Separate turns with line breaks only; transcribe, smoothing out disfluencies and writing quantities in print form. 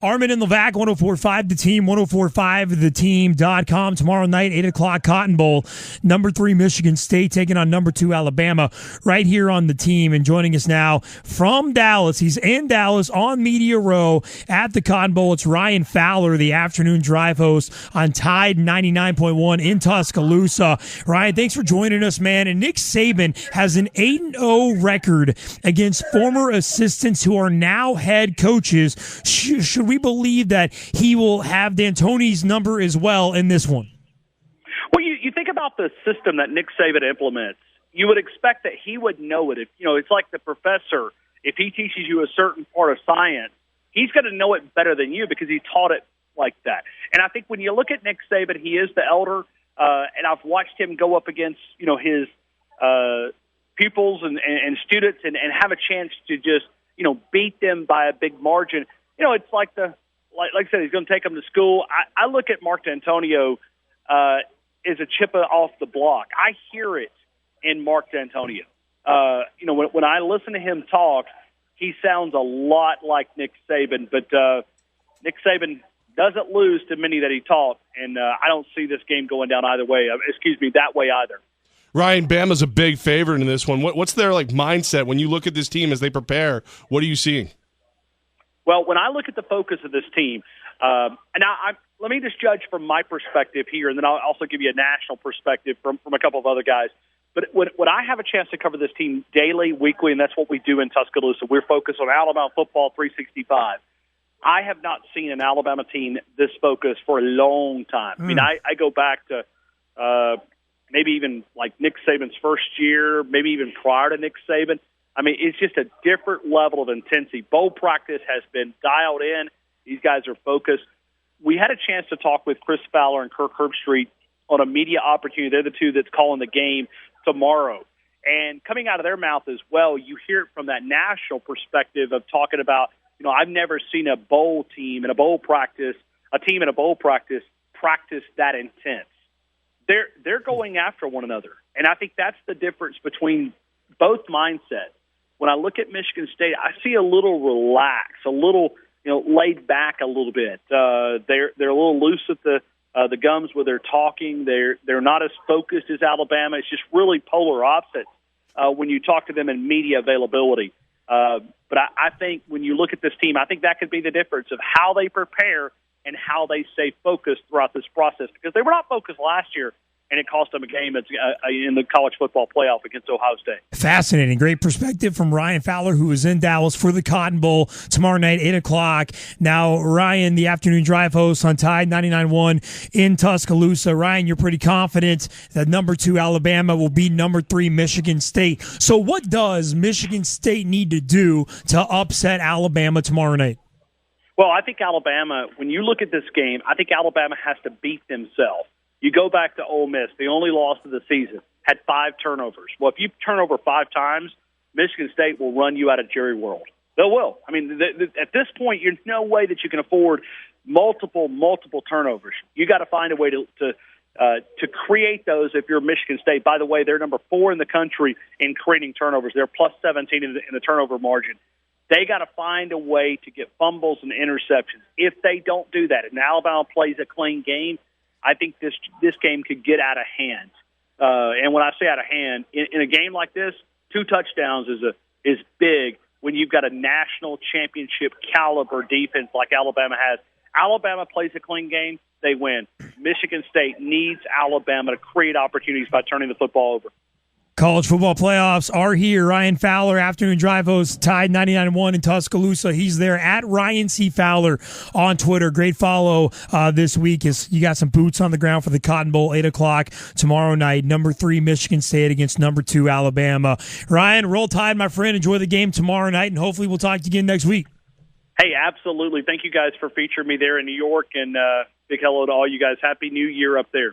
Armin and Levac, 104.5 The Team, 104.5theteam.com. Tomorrow night, 8 o'clock, Cotton Bowl. Number 3, Michigan State taking on number 2, Alabama, right here on The Team. And joining us now from Dallas, he's in Dallas on Media Row at the Cotton Bowl. It's Ryan Fowler, the afternoon drive host on Tide 99.1 in Tuscaloosa. Ryan, thanks for joining us, man. And Nick Saban has an 8-0 record against former assistants who are now head coaches. Should we believe that he will have D'Antoni's number as well in this one?
Well, you think about the system that Nick Saban implements. You would expect that he would know it. It's like the professor. If he teaches you a certain part of science, he's going to know it better than you because he taught it like that. And I think when you look at Nick Saban, he is the elder, and I've watched him go up against his pupils and students and have a chance to just beat them by a big margin. It's like like I said, he's going to take them to school. I look at Mark D'Antonio as a chip off the block. I hear it in Mark D'Antonio. When I listen to him talk, he sounds a lot like Nick Saban. But Nick Saban doesn't lose to many that he taught, and I don't see this game going down either way. That way either.
Ryan, Bama's a big favorite in this one. What's their mindset when you look at this team as they prepare? What are you seeing?
Well, when I look at the focus of this team, let me just judge from my perspective here, and then I'll also give you a national perspective from a couple of other guys. But when I have a chance to cover this team daily, weekly, and that's what we do in Tuscaloosa, we're focused on Alabama football 365. I have not seen an Alabama team this focused for a long time. I mean, I go back to maybe even like Nick Saban's first year, maybe even prior to Nick Saban. I mean, it's just a different level of intensity. Bowl practice has been dialed in. These guys are focused. We had a chance to talk with Chris Fowler and Kirk Herbstreit on a media opportunity. They're the two that's calling the game tomorrow. And coming out of their mouth as well, you hear it from that national perspective of talking about, I've never seen a bowl team in a bowl practice, practice that intense. They're going after one another. And I think that's the difference between both mindsets. When I look at Michigan State, I see a little relaxed, a little laid back a little bit. They're a little loose at the gums where they're talking. They're not as focused as Alabama. It's just really polar opposites when you talk to them in media availability. But I think when you look at this team, I think that could be the difference of how they prepare and how they stay focused throughout this process, because they were not focused last year, and it cost them a game in the college football playoff against Ohio State.
Fascinating. Great perspective from Ryan Fowler, who is in Dallas for the Cotton Bowl tomorrow night, 8 o'clock. Now, Ryan, the afternoon drive host on Tide 99.1 in Tuscaloosa. Ryan, you're pretty confident that number 2 Alabama will beat number 3 Michigan State. So what does Michigan State need to do to upset Alabama tomorrow night?
Well, I think Alabama, when you look at this game, I think Alabama has to beat themselves. You go back to Ole Miss, the only loss of the season, had 5 turnovers. Well, if you turn over 5 times, Michigan State will run you out of Jerry World. They will. I mean, at this point, there's no way that you can afford multiple turnovers. You got to find a way to create those if you're Michigan State. By the way, they're number 4 in the country in creating turnovers. They're plus 17 in the turnover margin. They got to find a way to get fumbles and interceptions. If they don't do that, and Alabama plays a clean game, I think this game could get out of hand. And when I say out of hand, in a game like this, 2 touchdowns is big when you've got a national championship caliber defense like Alabama has. Alabama plays a clean game, they win. Michigan State needs Alabama to create opportunities by turning the football over.
College football playoffs are here. Ryan Fowler, afternoon drive host, Tide 99.1 in Tuscaloosa. He's there at Ryan C. Fowler on Twitter. Great follow this week. You got some boots on the ground for the Cotton Bowl, 8 o'clock tomorrow night. Number 3 Michigan State against number 2 Alabama. Ryan, roll Tide, my friend. Enjoy the game tomorrow night, and hopefully we'll talk to you again next week.
Hey, absolutely. Thank you guys for featuring me there in New York, and big hello to all you guys. Happy New Year up there.